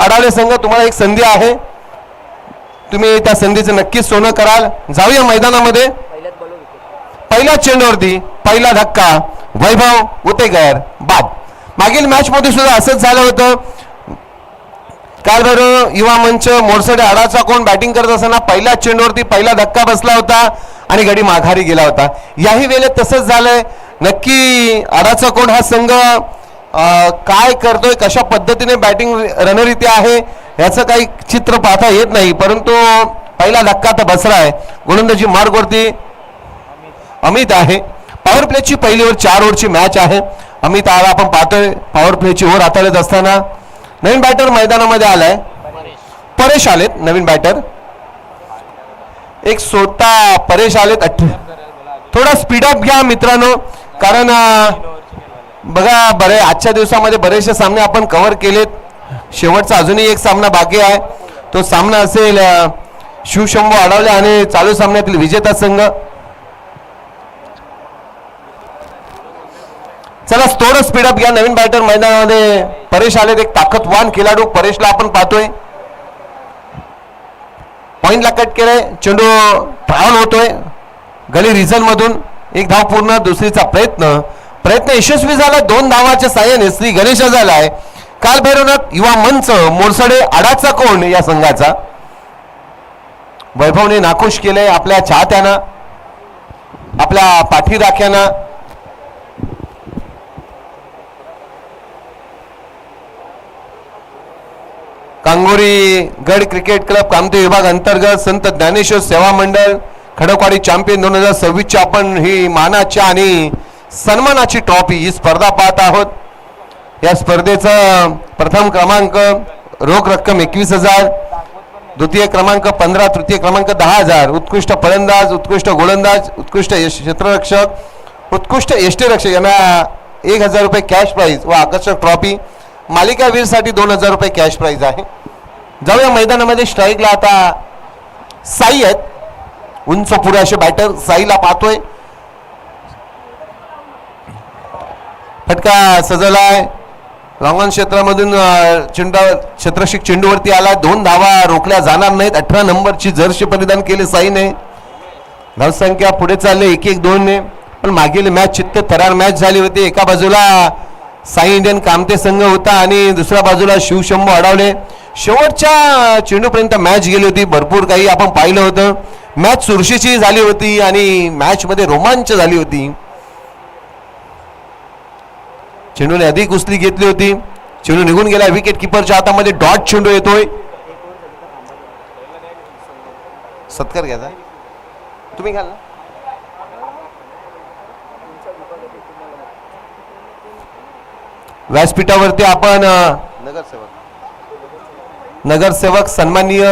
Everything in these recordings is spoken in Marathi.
अडावले संघ, तुम्हाला एक संधी आहे, तुम्ही त्या संधीचं नक्कीच सोनं कराल. जाऊया मैदानामध्ये. पहिल्या चेंडूवरती पहिला धक्का, वैभव उतेकर बाद. मागील मॅच मध्ये सुद्धा असंच झालं होतं. काल बरं युवा मंच मोरसडे आडाचा कोण बॅटिंग करत असताना पहिल्या चेंडूवरती पहिला धक्का बसला होता आणि गडी माघारी गेला होता. याही वेळेत तसंच झालंय. नक्की आडाचा कोण हा संघ काय करतोय, कशा पद्धतीने बॅटिंग रणनीती आहे याचं काही चित्र पाहता येत नाही, परंतु पहिला धक्का तर बसलाय. गोलंदाजी मार्गवरती अमित आहे. पॉवर प्लेची पहिली ओव्हर 4 ओव्हरची मॅच आहे. अमित आला आपण पाहतोय पॉवर प्लेची ओव्हर हाताळत असताना. नवीन बॅटर मैदानामध्ये आलाय, परेश आलेत. नवीन बॅटर एक स्वतः परेश आलेत. थोडा स्पीडअप घ्या मित्रांनो, कारण बघा बरे आजच्या दिवसामध्ये बरेचसे सामने आपण कव्हर केलेत. शेवटचा अजूनही एक सामना बाकी आहे. तो सामना असेल शिवशंभू अडावले आणि चालू सामन्यातील विजेता संघ. चला थोडं स्पीडअप घ्या. नवीन बॅटर मैदानामध्ये परेश आलेत, एक ताकदवान खेळाडू. परेशला आपण पाहतोय पॉइंटला कट केलंय. चेंडू ट्रॅव्हल होतोय गली रिझन मधून. एक धाव पूर्ण, दुसरीचा प्रयत्न यशस्वी झाला. 2 धावाच्या साह्याने श्री गणेश झालाय. काल भैरवनाथ युवा मंच मोरसडे आडाचा कोण या संघाचा. वैभवने नाखुश केलंय आपल्या चाहत्यांना, आपल्या पाठीराख्यांना. कांगोरी गड क्रिकेट क्लब कामते विभाग अंतर्गत संत ज्ञानेश्वर सेवा मंडळ खडकवाडी चॅम्पियन 2026 आपण ही मानाची आणि सन्मानाची ट्रॉफी ही स्पर्धा पाहत आहोत. या स्पर्धेचा प्रथम क्रमांक रोख रक्कम 21,000, द्वितीय क्रमांक 15, तृतीय क्रमांक 10,000, उत्कृष्ट फलंदाज, उत्कृष्ट गोलंदाज, उत्कृष्ट क्षेत्ररक्षक, उत्कृष्ट यष्टीरक्षक यांना 1,000 रुपये कॅश प्राइज व आकर्षक ट्रॉफी. मालिकावीर साठी 2,000 रुपये कॅश प्राइज आहे. जाऊया मैदानामध्ये. स्ट्राईकला आता साई आहेत, उंच पुढे असे बॅटर. साईला पाहतोय, फटका सजलाय. लॉंगॉन क्षेत्रामधून क्षेत्रशिक चेंडूवरती आला. 2 धावा रोखल्या जाणार नाहीत. 18 नंबरची जर्सी परिधान केले साईने. धावसंख्या पुढे चालले 1-1-2 ने. पण मागील मॅच चित्त थरार मॅच झाली होती. एका बाजूला साई इंडियन कामते संघ होता आणि दुसऱ्या बाजूला शिवशंभू अडावले. शेवटच्या चेंडूपर्यंत मॅच गेली होती. भरपूर काही आपण पाहिलं होतं. मॅच चुरशीची झाली होती आणि मॅच मध्ये रोमांच झाली होती. चेंडूने अधिक कुस्ती घेतली होती. चेंडू निघून गेला. विकेट किपरच्या हातामध्ये डॉट चेंडू येतोय. सत्कार घ्यायचा तुम्ही घ्याल ना. व्यासपीठावरती आपण नगरसेवक सन्माननीय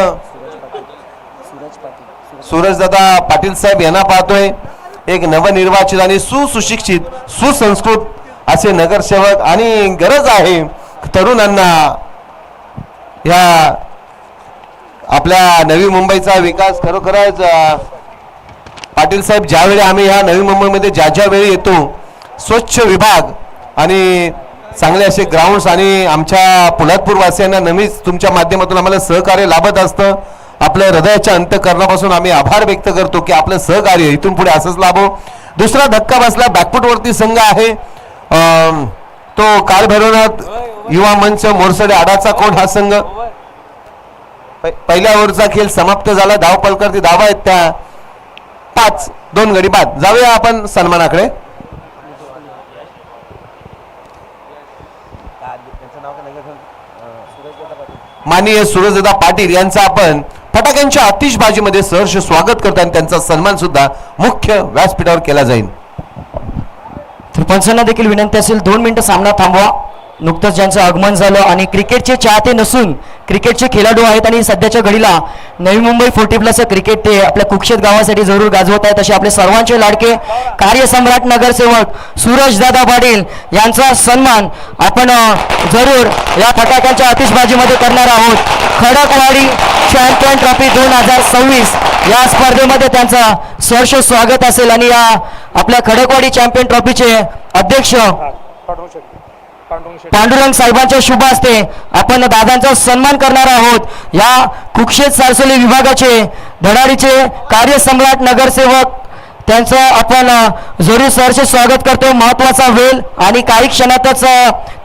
सूरजदादा पाटील साहेब यांना पाहतोय. एक नवनिर्वाचित आणि सुशिक्षित सुसंस्कृत असे नगरसेवक आणि गरज आहे तरुणांना. या आपल्या नवी मुंबईचा विकास खरोखरच पाटील साहेब ज्यावेळी आम्ही ह्या नवी मुंबईमध्ये ज्या वेळी येतो, स्वच्छ विभाग आणि चांगले असे ग्राउंड्स आणि आमच्या पोलादपूर वासियांना नेहमीच तुमच्या माध्यमातून आम्हाला सहकार्य लाभत असतं. आपल्या हृदयाच्या अंतःकरणापासून आम्ही आभार व्यक्त करतो की आपलं सहकार्य इथून पुढे असंच लाभो. दुसरा धक्का बसला. बॅकफुट वरती संघ आहे तो काल भैरवनाथ युवा मंच मोरसडे आडाचा कोण हा संघ. पहिल्या ओव्हरचा खेळ समाप्त झाला. धावपलकरती धावा आहेत त्या 5, 2 गडी बाद. जाऊया आपण सन्मानाकडे. माननीय सूरजदादा पाटील यांचा आपण फटाक्यांच्या आतिषबाजीमध्ये सहर्ष स्वागत करतो आणि त्यांचा सन्मान सुद्धा मुख्य व्यासपीठावर केला जाईल. तर पंचांना देखील विनंती असेल 2 मिनिटं सामना थांबवा. नुकतंच ज्यांचं आगमन झालं आणि क्रिकेटचे चाहते नसून क्रिकेटचे खेळाडू आहेत आणि सध्याच्या घडीला नवी मुंबई 40+ क्रिकेट ते आपल्या कुक्षेत गावासाठी जरूर गाजवत आहेत असे आपले सर्वांचे लाडके कार्यसम्राट नगरसेवक सूरजदादा पाटील यांचा सन्मान आपण जरूर या फटाक्यांच्या आतिषबाजीमध्ये करणार आहोत. खडकवाडी चॅम्पियन ट्रॉफी 2026 या स्पर्धेमध्ये त्यांचा सहर्ष स्वागत असेल आणि या आपल्या खडकवाडी चॅम्पियन ट्रॉफीचे अध्यक्ष पांडुरंग साहेबांच्या शुभ हस्ते आपण दादांचा सन्मान करणार आहोत। या कुक्षेत सारसोली विभागाचे धडाडीचे कार्यसम्राट नगरसेवक त्यांचं आपण जोरी सहर्ष स्वागत करतो। महत्वाचा वेळ आणि काही क्षणातच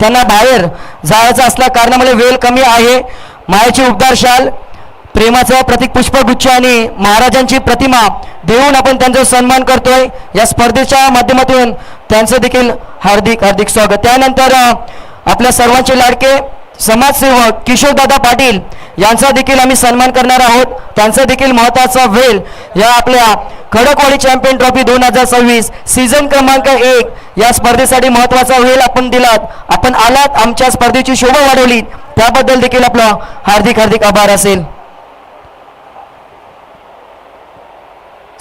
त्यांना बाहेर जायचं असल्या कारणामुळे वेळ कमी आहे। मायाची उबदार शाल, प्रेमाचं प्रतीक पुष्पगुच्छ आणि महाराजांची प्रतिमा देऊन आपण त्यांचा सन्मान करतोय। या स्पर्धेच्या माध्यमातून त्यांचं देखील हार्दिक हार्दिक स्वागत। त्यानंतर आपल्या सर्वांचे लाडके समाजसेवक किशोरदादा पाटील यांचा देखील आम्ही सन्मान करणार आहोत। त्यांचा देखील महत्त्वाचा वेळ या आपल्या खडकवाडी चॅम्पियन ट्रॉफी 2026 सीझन क्रमांक 1 या स्पर्धेसाठी महत्त्वाचा वेळ आपण दिलात, आपण आलात, आमच्या स्पर्धेची शोभा वाढवली, त्याबद्दल देखील आपला हार्दिक हार्दिक आभार असेल।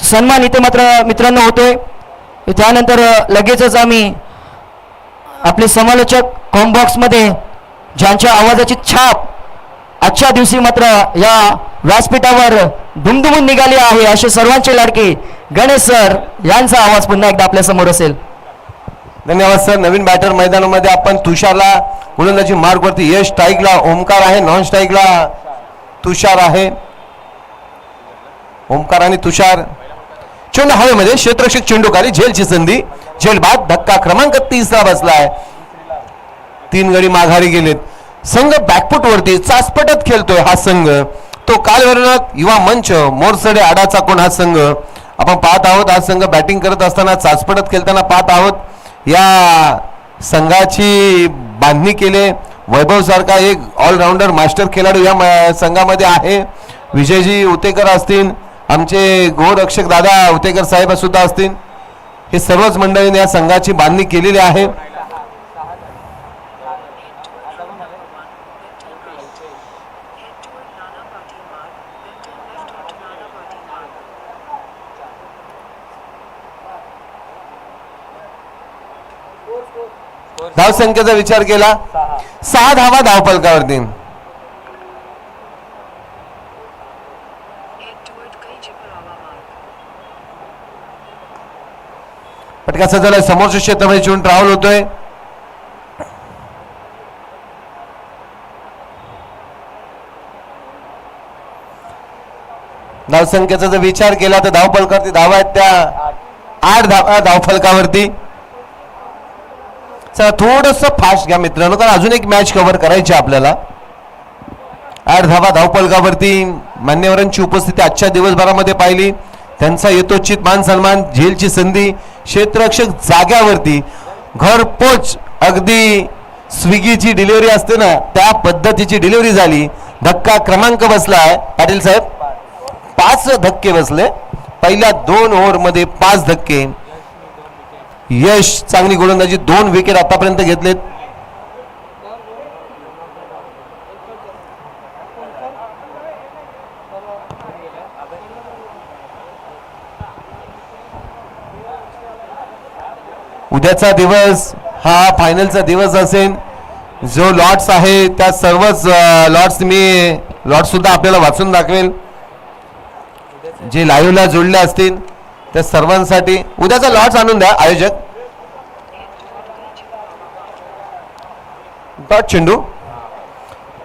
सन्मान इथे मात्र मित्रांनो होतोय। त्यानंतर लगेचच आम्ही आपले समालोचक कॉम्बॉक्समध्ये ज्यांच्या आवाजाची छाप आजच्या दिवशी मात्र या व्यासपीठावर दुमदुमून निघाली आहे असे सर्वांचे लाडके गणेश सर यांचा आवाज पुन्हा एकदा आपल्या समोर असेल। धन्यवाद सर। नवीन बॅटर मैदानामध्ये आपण तुषारला गोलंदाजी मार्गवरती, यश स्ट्राईकला ओमकार आहे, नॉन स्ट्राईकला तुषार आहे। ओमकार आणि तुषार चेंडू हवेमध्ये, क्षेत्ररक्षक चेंडूकारी, झेलची संधी, झेल बाद, धक्का क्रमांक 30 बसलाय। 3 गडी माघारी गेलेत। संघ बॅकफुट वरती चाचपटत खेळतोय हा संघ, तो कालवर्णक युवा मंच मोरसडे आडाचा कोण हा संघ आपण पाहत आहोत। हा संघ बॅटिंग करत असताना चाचपटत खेळताना पाहत आहोत। या संघाची बांधणी केले वैभव सारखा एक ऑलराऊंडर मास्टर खेळाडू या संघामध्ये आहे। विजयजी उतेकर असतील, आमचे गोरक्षक दादा उतेकर साहेब सुद्धा असतील, हे सर्वच मंडळीने या संघाची बांधणी केलेली आहे। धावसंख्येचा विचार केला 6 धावा धावफलकावरती। फटका झालाय, समोरच्या क्षेत्रामध्ये चेंडू ट्रॅव्हल होतोय। धावसंख्येचा जर विचार केला तर धावफलकावरती धावा आहेत त्या 8 धावा धावफलकावरती। चला थोडस फास्ट घ्या मित्रांनो, कारण अजून एक मॅच कव्हर करायची आपल्याला। 8 धावा धावफलकावरती मान्यवरांची उपस्थिती आजच्या दिवसभरामध्ये पाहिली, त्यांचा यथोचित मान सन्मान, झेलची संधी, क्षेत्ररक्षक जाग्यावरती, घरपोच अगदी स्विगीची डिलिव्हरी असते ना त्या पद्धतीची डिलिव्हरी झाली। धक्का क्रमांक बसलाय पाटील साहेब, 5 धक्के बसले पहिल्या 2 ओव्हरमध्ये, 5 धक्के। यश चांगली गोलंदाजी, 2 विकेट आतापर्यंत घेतलेत। उद्याचा दिवस हा फायनलचा दिवस असेल। जो लॉट्स आहे त्या सर्वच लॉट्स सुद्धा आपल्याला वाचून दाखवेल, जे लाईव्हला जोडले असतील त्या सर्वांसाठी उद्याचा लॉट्स आणून द्या आयोजक। डॉट चेंडू,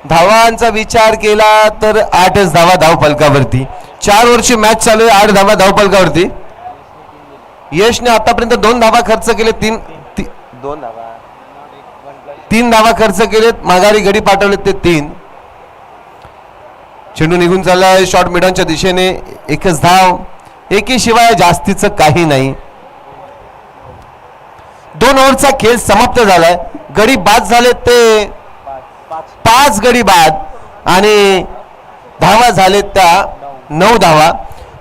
धावांचा विचार केला तर 8च धावा धावफलकावरती। 4 ओव्हरची मॅच चालू आहे, 8 धावा धावफलकावरती। यशने आतापर्यंत 2 धावा खर्च केले, 3 धावा खर्च केलेत, माघारी गडी पाठवलेत ते 3। चेंडू निघून चाललाय शॉर्ट मिडॉनच्या दिशेने, 1च धाव, एकीशिवाय जास्तीचं काही नाही। 2 ओव्हरचा खेळ समाप्त झालाय, गडी बाद झाले ते 5 गडी बाद आणि धावा झालेत त्या 9 धावा।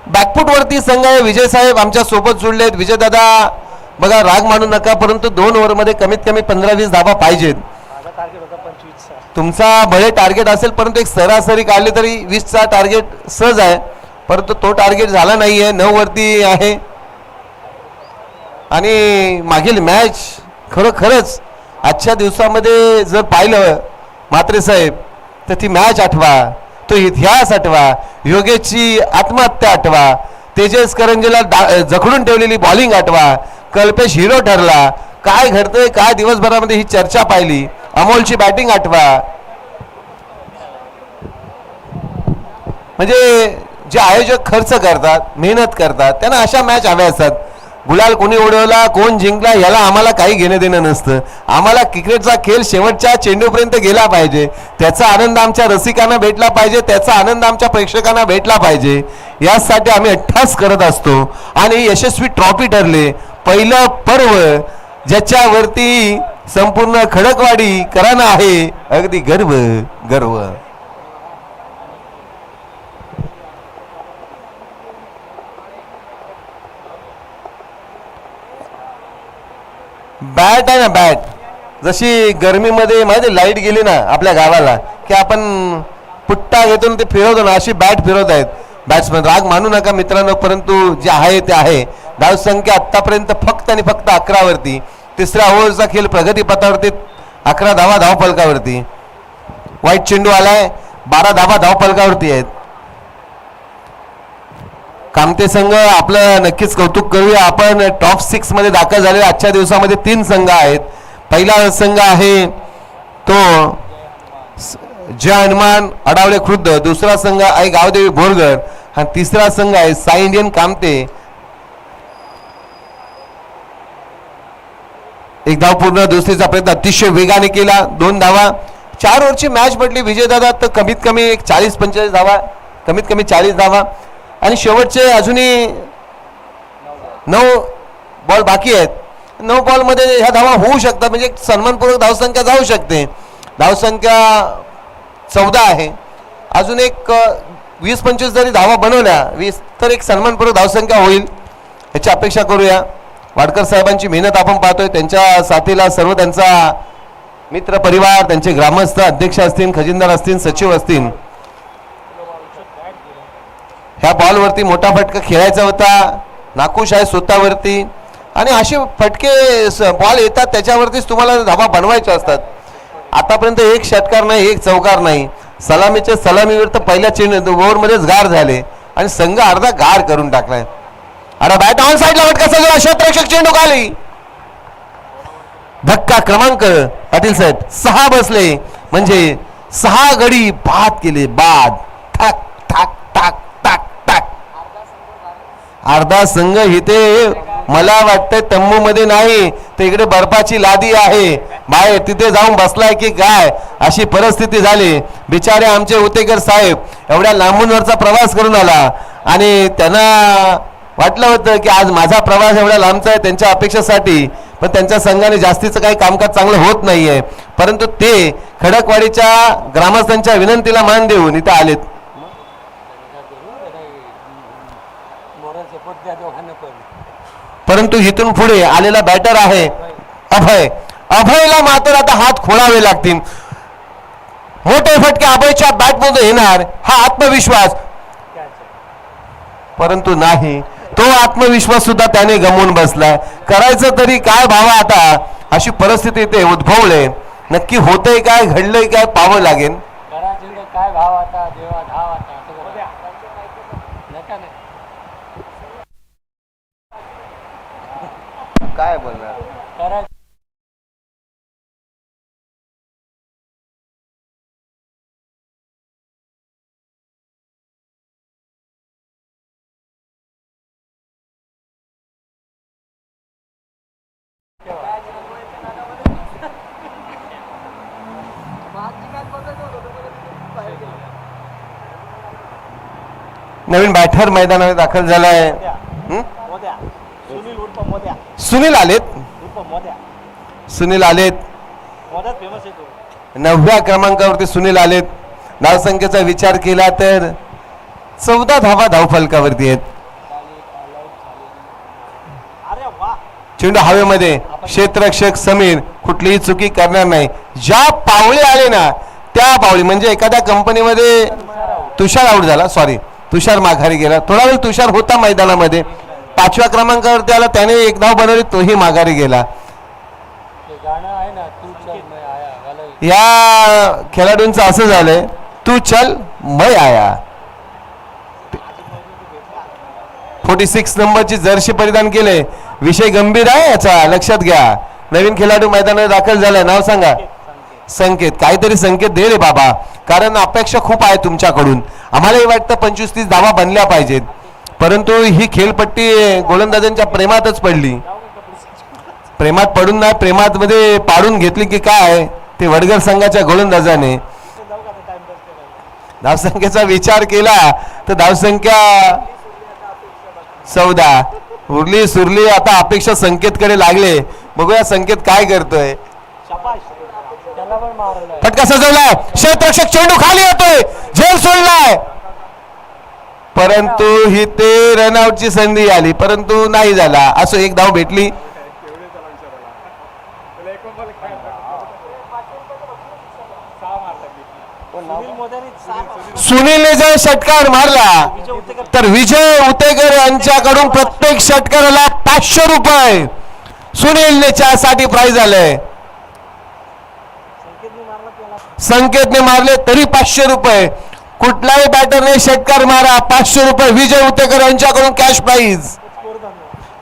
बॅकफुट वरती संघ आहे, विजय साहेब आमच्या सोबत जुळलेत। विजय दादा बघा राग मानू नका, परंतु 2 ओव्हरमध्ये कमीत कमी 15-20 धावा पाहिजेत। तुमचा भले टार्गेट असेल परंतु एक सरासरी काढली तरी 20चा टार्गेट सहज आहे, परंतु तो टार्गेट झाला नाहीये, 9 वरती आहे। आणि मागील मॅच खरोखरच आजच्या दिवसामध्ये जर पाहिलं म्हात्रे साहेब तर ती मॅच आठवा, तो इतिहास आठवा, योगेशची आत्महत्या आठवा, तेजस करंजीला जखडून ठेवलेली बॉलिंग आठवा, कल्पेश हिरो ठरला, काय घडतंय काय दिवसभरामध्ये ही चर्चा पाहिली. अमोलची बॅटिंग आठवा. म्हणजे जे आयोजक खर्च करतात मेहनत करतात त्यांना अशा मॅच हव्या असतात. गुलाल कोणी उडवला कोण जिंकला याला आम्हाला काही घेणं देणं नसतं. आम्हाला क्रिकेटचा खेळ शेवटच्या चेंडूपर्यंत गेला पाहिजे, त्याचा आनंद आमच्या रसिकांना भेटला पाहिजे, त्याचा आनंद आमच्या प्रेक्षकांना भेटला पाहिजे. यासाठी आम्ही अट्टास करत असतो आणि यशस्वी ट्रॉफी ठरले. पहिलं पर्व ज्याच्यावरती संपूर्ण खडकवाडी कराना आहे, अगदी गर्व गर्व. बॅट आहे ना बॅट, जशी गरमीमध्ये माहिती लाईट गेली ना आपल्या गावाला की आपण पुट्टा घेतो ते फिरवतो ना, अशी बॅट फिरवत आहेत बॅट्समॅन. राग मानू नका मित्रांनो, परंतु जे आहे ते आहे. धावसंख्या आतापर्यंत फक्त आणि फक्त 11 वरती. तिसऱ्या ओव्हरचा खेळ प्रगतीपथावरती 11 धावा धावफलकावरती. वाईट चेंडू आलाय, 12 धावा धावफलकावरती आहेत. कामते संघ आपलं नक्कीच कौतुक करूया. आपण टॉप 6 मध्ये दाखल झाले. आजच्या दिवसामध्ये 3 संघ आहेत. पहिला संघ आहे तो जय हनुमान अडावले खुर्द, दुसरा संघ आहे गावदेवी बोरगर आणि तिसरा संघ आहे साई इंडियन कामते. एक धाव पूर्ण, दुसरीचा प्रयत्न अतिशय वेगाने केला, 2 धावा. 4 ओव्हरची मॅच म्हटली विजयदादा तर कमीत कमी एक 40-45 धावा, कमीत कमी 40 धावा. आणि शेवटचे अजूनही 9 बॉल बाकी आहेत. 9 बॉलमध्ये ह्या धावा होऊ शकतात, म्हणजे सन्मानपूर्वक धावसंख्या जाऊ शकते. धावसंख्या 14 आहे. अजून एक 20-25 जरी धावा बनवल्या 20 तर एक सन्मानपूर्वक धावसंख्या होईल याची अपेक्षा करूया. वाडकर साहेबांची मेहनत आपण पाहतोय. त्यांच्या साथीला सर्व त्यांचा मित्र परिवार, त्यांचे ग्रामस्थ, अध्यक्ष असतील, खजिनदार असतील, सचिव असतील. ह्या बॉलवरती मोठा फटका खेळायचा होता, नाखुश आहे स्वतःवरती. आणि असे फटके बॉल येतात त्याच्यावरतीच तुम्हाला धावा बनवायच्या असतात. आतापर्यंत एक षटकार नाही, एक चौकार नाही. सलामीच्या सलामीवर तर पहिल्या चेंडू ओव्हरमध्येच गार झाले आणि संघ अर्धा गार करून टाकलाय. अरे बॅट ऑन साईडला फटका सगळा क्षेत्ररक्षक चेंडू खाली. धक्का क्रमांक पाटील साहेब 6 बसले, म्हणजे 6 गडी बाद केले. बाद ठाक ठाक ठाक टाक टाक. अर्धा संघ इथे मला वाटतंय तंबू मध्ये नाही तर इकडे बर्फाची लादी आहे बाहेर, तिथे जाऊन बसलाय की काय अशी परिस्थिती झाली. बिचारे आमचे उतेकर साहेब एवढ्या लांबूनवरचा प्रवास करून आला आणि त्यांना वाटलं होतं की आज माझा प्रवास एवढा लांबचा आहे त्यांच्या अपेक्षेसाठी, पण त्यांच्या संघाने जास्तीचं काही कामकाज चांगलं होत नाहीये. परंतु ते खडकवाडीच्या ग्रामस्थांच्या विनंतीला मान देऊन इथे आलेत. परंतु इथून पुढे आलेला बॅटर आहे अभय. अभयला मात्र आता हात खोलावे लागतील. मोठे फटके अभयच्या बॅटमध्ये येणार हा आत्मविश्वास, परंतु नाही. तो आत्मविश्वास सुद्धा त्याने गमवून बसलाय. करायचं तरी काय भावा आता, अशी परिस्थिती इथे उद्भवले. नक्की होतंय काय, घडलंय काय पाहावं लागेल. काय भाव आता देवा धाव आता काय बोलणार. नवीन बॅटर मैदानामध्ये दाखल झालाय. सुनील आलेत. सुनील आलेत. 9व्या क्रमांकावरती सुनील आलेत. धावसंख्येचा विचार केला तर 14 धावा धावफलकावरती आहेत. चेंडू हवेमध्ये, क्षेत्ररक्षक समीर कुठलीही चुकी करणार नाही. ज्या पावले आले ना त्या पावली, म्हणजे एखाद्या कंपनीमध्ये तुषार आउट झाला, सॉरी तुषार माघारी गेला. थोडा वेळ तुषार होता मैदानामध्ये, 5व्या क्रमांकावरती आला, त्याने 1 धाव बनवली, तोही माघारी गेला. या खेळाडूंचं असं झालंय, तू चल मैं आया. 46 नंबरची जर्सी परिधान केले. विषय गंभीर आहे याचा, लक्षात घ्या. नवीन खेळाडू मैदानात दाखल झालाय, नाव सांगा. संकेत. काहीतरी संकेत दे रे बाबा, कारण अपेक्षा खूप आहे तुमच्याकडून. आम्हालाही वाटतं 25-30 धावा बनल्या पाहिजेत, परंतु ही खेळपट्टी गोलंदाजांच्या प्रेमातच पडली. प्रेमात पडून नाही, प्रेमात मध्ये पाडून घेतली की काय ते वडगर संघाच्या गोलंदाजाने. धावसंख्येचा विचार केला तर धावसंख्या 14 उरली सुरली. आता अपेक्षा संकेतकडे लागले, बघूया संकेत काय करतोय. त्याला पण मारलं. फटका सजवलाय, क्षेत्ररक्षक चेंडू खाली येतोय, झेल सोडलाय, परंतु ही ते रनआउटची संधी आली, परंतु नाही झाला. असो, एक धाव भेटली. सुनीलने जर षटकार मारला तर विजय उतेकर यांच्याकडून प्रत्येक षटकाराला 500 रुपये सुनीलने साठी प्राइज आलंय. संकेतने मारले तरी 500 रुपये. कुठल्याही बॅटरने षटकार मारा, 500 रुपये विजय उतेकर यांच्याकडून कॅश प्राइज.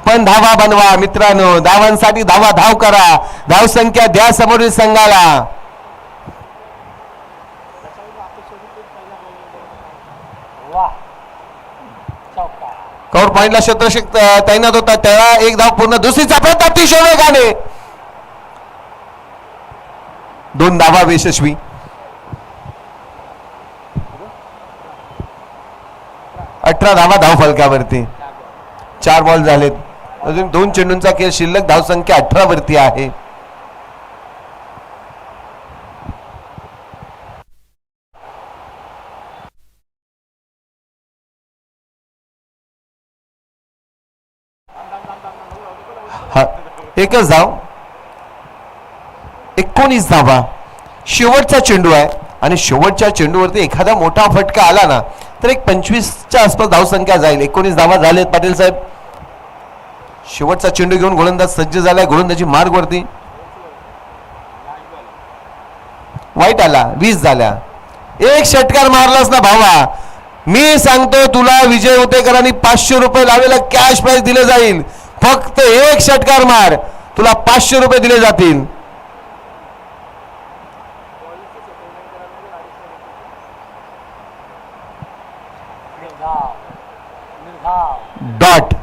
पण धावा बनवा मित्रांनो, धावांसाठी धावा धाव करा, धावसंख्या द्या समोरील संघाला. कौर पॉइंटला क्षेत्ररक्षक तैनात होता, त्याला एक धाव पूर्ण. दुसरीचा प्रयत्न अतिशय वेगाने, 2 धावा यशस्वी. अठरा धावा धाव फलकावरती. 4 बॉल झालेत, अजून 2 चेंडूंचा खेळ शिल्लक. धावसंख्या 18 वरती आहे. एकच धाव, 19 धावा. शेवटचा चेंडू आहे आणि शेवटच्या चेंडूवरती एखादा मोठा फटका आला ना तर एक 25च्या आसपास धावसंख्या जाईल. 19 धावा झालेत पाटील साहेब. शेवटचा चेंडू घेऊन गोलंदाज सज्ज झालाय, गोलंदाजी मार्ग वरती. वाईट आला, 20 झाल्या. एक षटकार मारलास ना भावा, मी सांगतो तुला विजय उतेकरांनी 500 रुपये लावलेला कॅश प्राइज दिले जाईल. फक्त एक षटकार मार, तुला 500 रुपये दिले जातील. डॉट.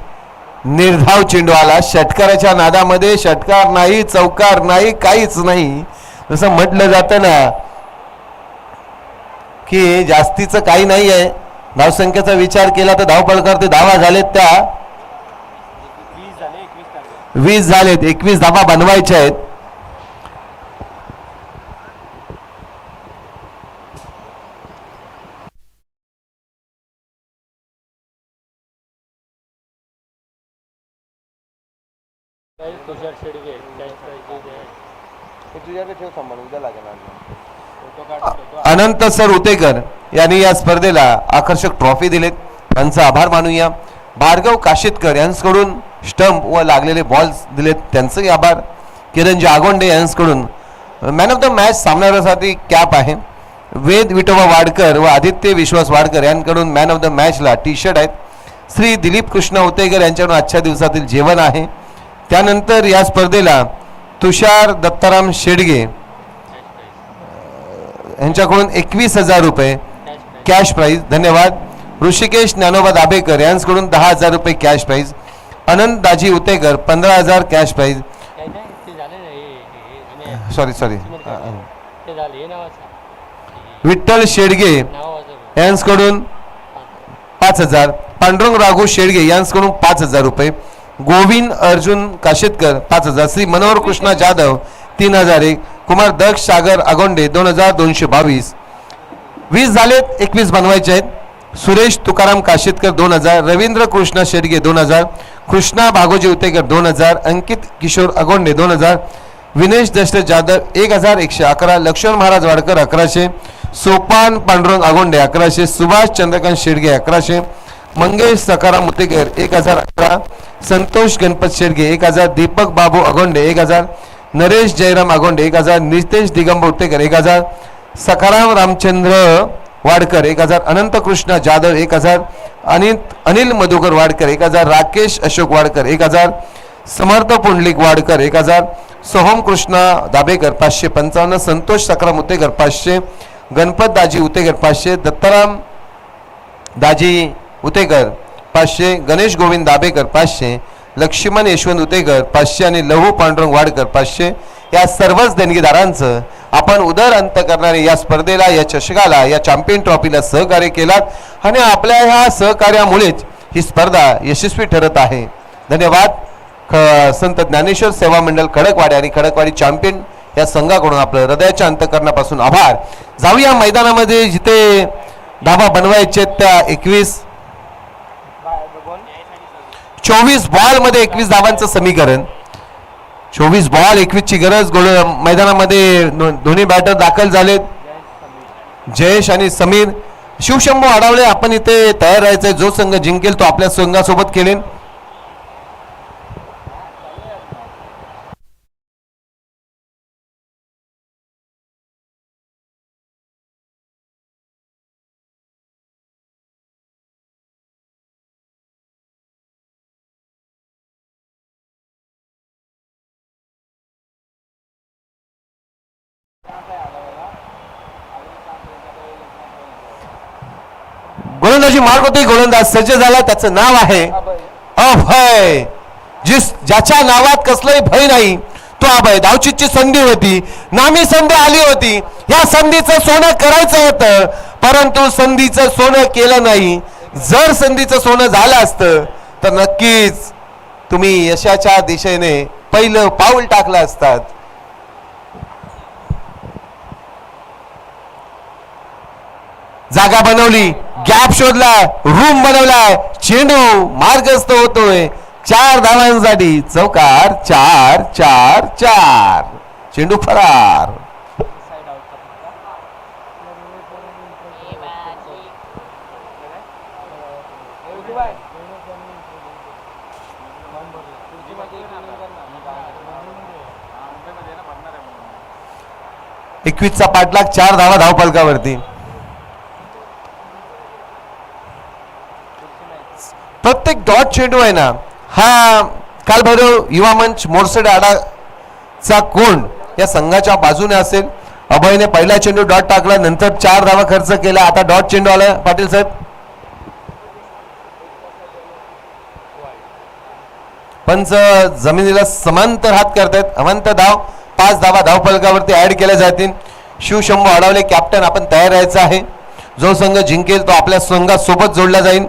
निर्धाव चेंडू आला. षटकाराच्या नादामध्ये षटकार नाही, चौकार नाही, काहीच नाही. जसं म्हटलं जातं ना की जास्तीचं काही नाही आहे. धावसंख्येचा विचार केला तर धावपळकर ते धावा झालेत त्या 20 झालेत. 21 धावा बनवायच्या आहेत. तुषार शेडगे अनंत सर उतेकर यांनी या स्पर्धेला आकर्षक ट्रॉफी दिलेत, त्यांचा आभार मानूया. भार्गव काशीतकर यांच्याकडून स्टंप व लागलेले बॉल्स दिलेत, त्यांचंही आभार. किरणजी आगोंडे यांच्याकडून मॅन ऑफ द मॅच सामन्यासाठी कॅप आहे. वेद विठोबा वाडकर व आदित्य विश्वास वाडकर यांच्याकडून मॅन ऑफ द मॅचला टी शर्ट आहेत. श्री दिलीप कृष्ण उतेकर यांच्याकडून आजच्या दिवसातील जेवण आहे. त्यानंतर या स्पर्धेला तुषार दत्ताराम शेडगे यांच्याकडून 21,000 रुपये कॅश प्राइज. धन्यवाद. ऋषिकेश ज्ञानोबा दाभेकर यांच्याकडून 10,000 रुपये cash prize. Anant Daji Utekar 15,000 cash prize. Sorry Vitthal Shedge यांच्याकडून 5,000. पांडुरंग राघू शेडगे यांच्याकडून 5,000 रुपये. गोविंद अर्जुन काशेतकर 5,000. श्री मनोहर कृष्णा जाधव 3,001. कुमार दक्ष सागर आगोंडे 2,222. 20 झालेत, 21 बनवायचे आहेत. सुरेश तुकाराम काशेतकर 2,000. रवींद्र कृष्णा शेडगे 2,000. कृष्णा भागोजी उतेकर 2,000. अंकित किशोर आगोंडे 2,000. विनेश दशरथ जाधव 1,111. लक्ष्मण महाराज वाडकर 1,100. सोपान पांडुरंग आगोंडे 1,100. सुभाष चंद्रकांत शेडगे 1,100. मंगेश सकाराम उतेकर 1,011. संतोष गणपत शेडगे 1,000. दीपक बाबू आगोंडे 1,000. नरेश जयराम आगोंडे 1,000. नितेश दिगंबर उतेकर 1,000. सखाराम रामचंद्र वाडकर 1,000. अनंत कृष्ण जाधव 1,000. अनिल मधुकर वाडकर 1,000. राकेश अशोक वाडकर 1,000. समर्थ पुंडलिक वाडकर 1000, सोहम कृष्णा दाबेकर 555, संतोष सक्राम उतेकर 500, गणपत दाजी उतेकर 500, दत्ताराम दाजी उतेकर 500, गणेश गोविंद दाबेकर 500, लक्ष्मण यशवंत उतेकर 500 आणि लहू पांडुरंग वाडकर 500 या सर्वच देणगीदारांचं आपण उदर अंत करणारे या स्पर्धेला, या चषकाला, या चॅम्पियन ट्रॉफीला सहकार्य केलात आणि आपल्या ह्या सहकार्यामुळेच ही स्पर्धा यशस्वी ठरत आहे. धन्यवाद. संत ज्ञानेश्वर सेवा मंडळ खडकवाडी आणि खडकवाडी चॅम्पियन या संघाकडून आपलं हृदयाच्या अंतकरणापासून आभार. जाऊया मैदानामध्ये जिथे धाबा बनवायचे त्या 24 बॉल मध्ये 21 धावांचं समीकरण. 24 बॉल 21 ची गरज. मैदानामध्ये दोन्ही बॅटर दाखल झालेत, जयेश आणि समीर. शिवशंभू आढावळे आपण इथे तयार राहायचंय. जो संघ जिंकेल तो आपल्या संघासोबत खेळेल. गोलंदाजी मार्ग होते. गोलंदाज सज्ज झाला. त्याचं नाव आहे अभय. ज्याच्या नावात कसलंही भय नाही तो अभय. धावचीची संधी होती, नामी संधी आली होती. या संधीचं सोनं करायचं होतं, परंतु संधीचं सोनं केलं नाही. जर संधीचं सोनं झालं असतं तर नक्कीच तुम्ही यशाच्या दिशेने पहिलं पाऊल टाकलं असतात. जागा बनवली, गॅप शोधलाय, रूम बनवलाय, चेंडू मार्गस्थ होतोय 4 धावांसाठी. चौकार 4-4-4. चेंडू फरार. एकवीसचा पाठलाग, 4 धावा धावफलकावरती. प्रत्येक डॉट चेंडू आहे ना, हा कालभैरव युवा मंच मोरसेड आडाचा कोण या संघाच्या बाजूने असेल. अभयने पहिला चेंडू डॉट टाकला, नंतर 4 धावा खर्च केला. आता डॉट चेंडू आला. पाटील साहेब, पंच जमिनीला समांतर हात करतायत. अनंत धाव, 5 धावा धावफलकावरती ऍड केल्या जातील. शिवशंभू आढावले कॅप्टन आपण तयार राहायचं आहे. जो संघ जिंकेल तो आपल्या संघासोबत जोडला जाईल.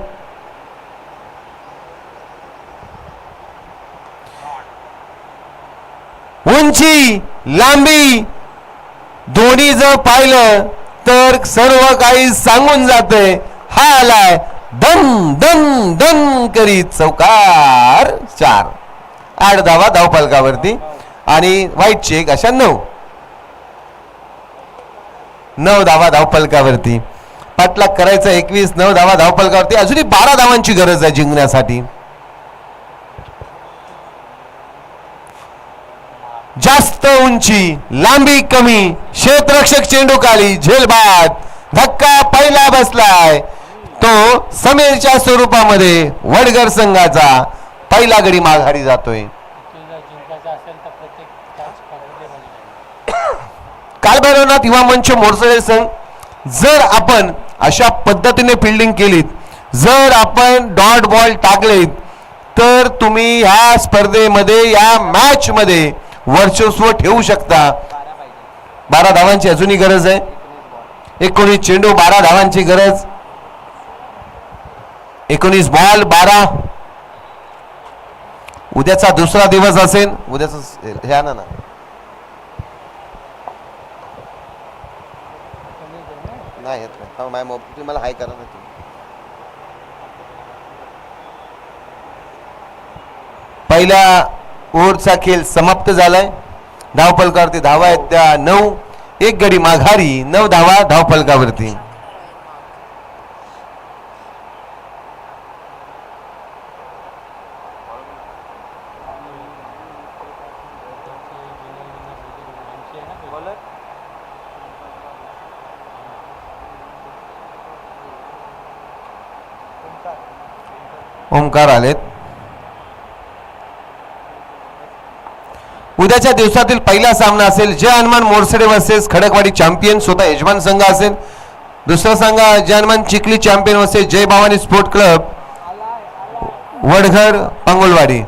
उंची लांबी दोन्ही जर पाहिलं तर सर्व काही सांगून जातंय. हा आलाय दन दन दन करीत. चौकार 4. 8 धावा धावफलकावरती आणि वाईट चेक अशा 9 धावा धावफलकावरती. पाठलाग करायचा 21. 9 धावा धावफलकावरती. अजूनही 12 धावांची गरज आहे जिंकण्यासाठी. जास्त उंची लांबी कमी, क्षेत्ररक्षक चेंडू खाली, झेलबाद. धक्का पहिला बसलाय तो समीरच्या स्वरूपामध्ये. वडगर संघाचा पहिला गडी माघारी जातोय. कालभैरवनाथ युवा मंच मोरसळे संघ, जर आपण अशा पद्धतीने फिल्डिंग केलीत, जर आपण डॉट बॉल टाकलेत तर तुम्ही ह्या स्पर्धेमध्ये, या मॅच मध्ये वर्चस्व ठेवू शकता. 12 धावांची अजूनही गरज आहे. 19 चेंडू, 12 धावांची गरज. 19 बॉल 12. उद्याचा दुसरा दिवस असेल. उद्याचा हे आणा ना. नाही येत नाही. माझ्या मोबाईल मला हाय करा ना. पहिल्या ओव्हरचा खेळ समाप्त झालाय. धावफलकावरती धावा आहेत त्या 9. 1 गडी माघारी, 9 धावा धावफलकावरती. ओमकार आलेत. उद्याच्या दिवसातील पहिला सामना असेल जय हनुमान मोरसडे वर्सेस खडकवाडी चॅम्पियन स्वतः यजमान संघ असेल. दुसरा सामना जय हनुमान चिखली चॅम्पियन वर्सेस जय भवानी स्पोर्ट क्लब वडघर पांगोलवाडी.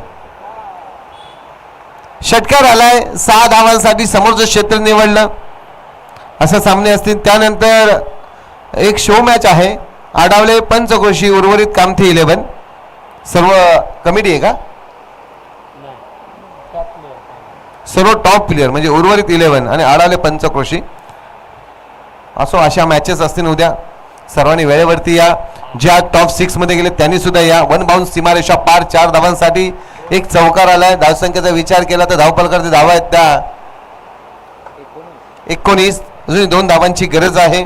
षटकार आलाय 6 धावांसाठी समोरचं क्षेत्र निवडलं असं सामने असतील. त्यानंतर एक शो मॅच आहे आडावले पंचक्रोशी उर्वरित कामठी 11 सर्व कमिटी आहे का सर्व टॉप प्लेयर म्हणजे उर्वरित 11 आणि आडावले पंचक्रोशी असो अशा मॅचेस असतील उद्या. सर्वांनी वेळेवरती या. ज्या टॉप 6 मध्ये गेले त्यांनी सुद्धा या. 1 बाउन्स सीमारेषा पार 4 धावांसाठी एक चौकार आलाय. धावसंख्येचा विचार केला तर धावपलकारचे धावा आहेत त्या 19. अजून 2 धावांची गरज आहे.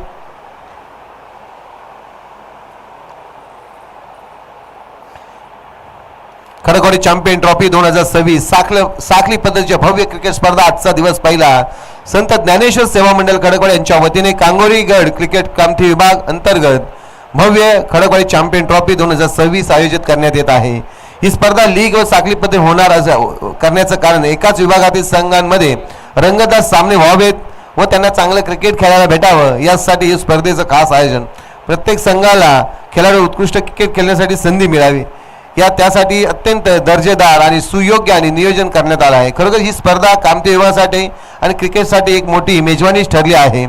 खडकवाडी चॅम्पियन ट्रॉफी 2026 साखली पद्धतीच्या भव्य क्रिकेट स्पर्धा आजचा दिवस पहिला. संत ज्ञानेश्वर सेवा मंडळ खडकवाडी यांच्या वतीने कांगोरी गड क्रिकेट कामठी विभाग अंतर्गत भव्य खडकवाडी चॅम्पियन ट्रॉफी 2026 आयोजित करण्यात येत आहे. ही स्पर्धा लीग व साखली पद्धती होणार करण्याचं कारण एकाच विभागातील संघांमध्ये रंगतदार सामने व्हावेत व त्यांना चांगलं क्रिकेट खेळायला भेटावं यासाठी ही स्पर्धेचं खास आयोजन. प्रत्येक संघाला खेळाडू उत्कृष्ट क्रिकेट खेळण्यासाठी संधी मिळावी त्यासाठी अत्यंत दर्जेदार आणि सुयोग्य आणि नियोजन करण्यात आलं आहे. खरोखर ही स्पर्धा कामठी विभागासाठी आणि क्रिकेटसाठी एक मोठी मेजवानी ठरली आहे.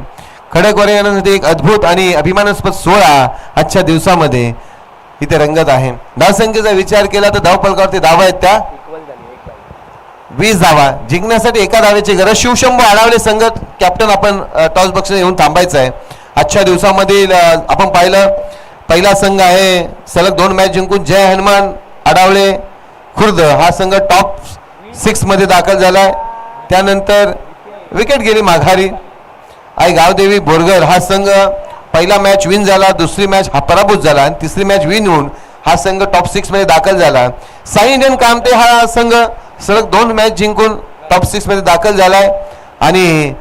खडकवाडीसाठी एक अद्भुत आणि अभिमानास्पद सोहळा आजच्या दिवसामध्ये इथे रंगत आहे. धावसंख्येचा विचार केला तर धावपलकावरती धावा आहेत त्या 20 धावा. जिंकण्यासाठी एका धावेची गरज. शिवशंभू आडावले संघ कॅप्टन आपण टॉस बॉक्स येऊन थांबायचं आहे. आजच्या दिवसामधील आपण पाहिलं पहिला संघ आहे सलग 2 मॅच जिंकून जय हनुमान आडावळे खुर्द हा संघ टॉप 6 मध्ये दाखल झालाय. त्यानंतर विकेट गेली माघारी. आई गावदेवी बोरगर हा संघ पहिला मॅच विन झाला. दुसरी मॅच हा पराभूत झाला आणि तिसरी मॅच विन होऊन हा संघ टॉप 6 मध्ये दाखल झाला. साई इंडियन कामते हा संघ सलग 2 मॅच जिंकून टॉप 6 मध्ये दाखल झालाय. आणि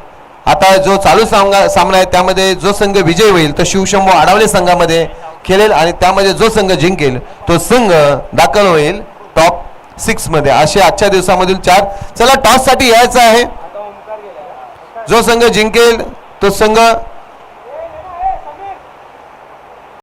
आता जो चालू सामना आहे त्यामध्ये जो संघ विजय होईल तो शिवशंभू आडावले संघामध्ये खेळेल आणि त्यामध्ये जो संघ जिंकेल तो संघ दाखल होईल टॉप 6 मध्ये. असे आजच्या दिवसामधील 4. चला टॉस साठी यायचं आहे. जो संघ जिंकेल तो संघ